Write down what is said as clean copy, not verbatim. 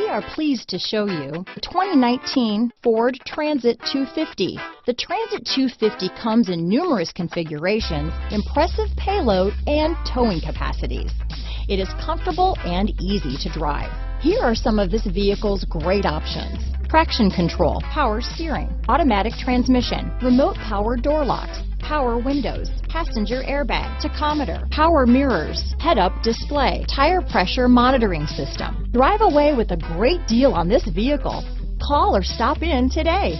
are pleased to show you the 2019 Ford Transit 250. The Transit 250 comes in numerous configurations, impressive payload, and towing capacities. It is comfortable and easy to drive. Here are some of this vehicle's great options: traction control, power steering, automatic transmission, remote power door locks, power windows, passenger airbag, tachometer, power mirrors, head-up display, tire pressure monitoring system. Drive away with a great deal on this vehicle. Call or stop in today.